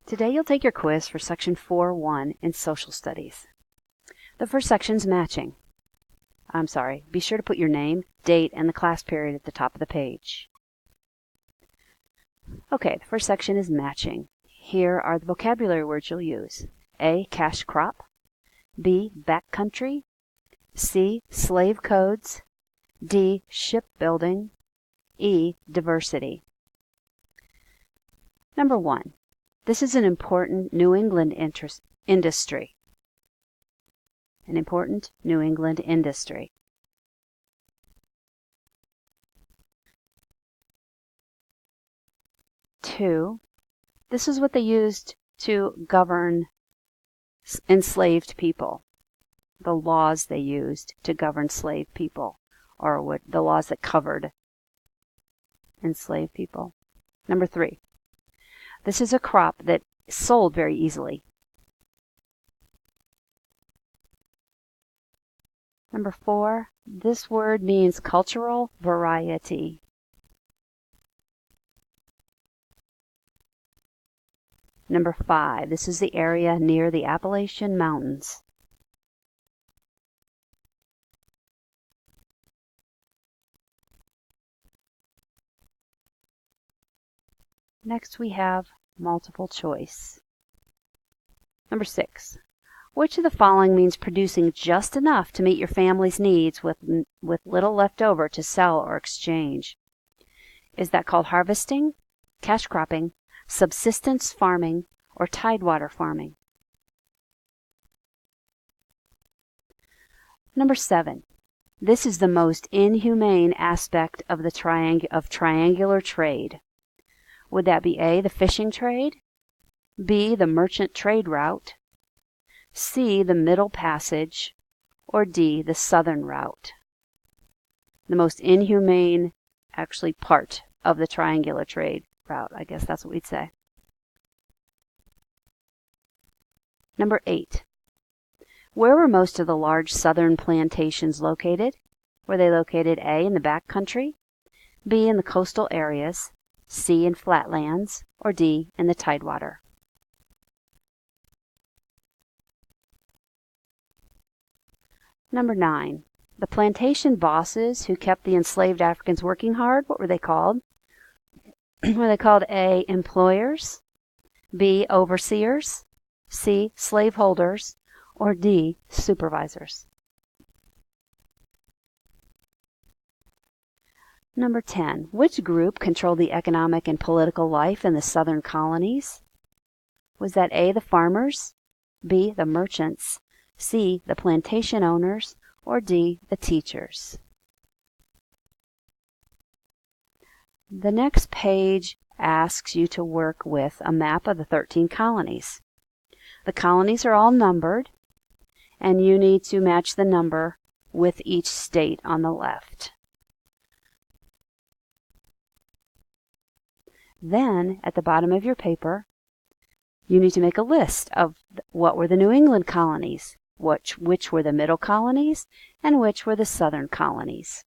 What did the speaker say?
Today you'll take your quiz for Section 4.1 in Social Studies. The first section is matching. Be sure to put your name, date, and the class period at the top of the page. Okay, the first section is matching. Here are the vocabulary words you'll use. A, cash crop. B, backcountry. C, slave codes. D, shipbuilding. E, diversity. Number 1. This is an important New England industry. An important New England industry. Two, this is what they used to govern enslaved people. The laws they used to govern slave people, or the laws that covered enslaved people. Number 3, this is a crop that sold very easily. Number 4, this word means cultural variety. Number 5, this is the area near the Appalachian Mountains. Next we have multiple choice. Number 6, which of the following means producing just enough to meet your family's needs with little left over to sell or exchange? Is that called harvesting, cash cropping, subsistence farming, or tidewater farming? Number 7, this is the most inhumane aspect of the triangular trade. Would that be A, the fishing trade, B, the merchant trade route, C, the Middle Passage, or D, the Southern route? The most inhumane, part of the triangular trade route. I guess that's what we'd say. Number 8. Where were most of the large southern plantations located? Were they located A, in the back country, B, in the coastal areas, C, in flatlands, or D, in the tidewater? Number 9. The plantation bosses who kept the enslaved Africans working hard, what were they called? Were they called A, employers, B, overseers, C, slaveholders, or D, supervisors? Number 10. Which group controlled the economic and political life in the southern colonies? Was that A, the farmers, B, the merchants, C, the plantation owners, or D, the teachers? The next page asks you to work with a map of the 13 colonies. The colonies are all numbered, and you need to match the number with each state on the left. Then, at the bottom of your paper, you need to make a list of what were the New England colonies, which were the middle colonies, and which were the southern colonies.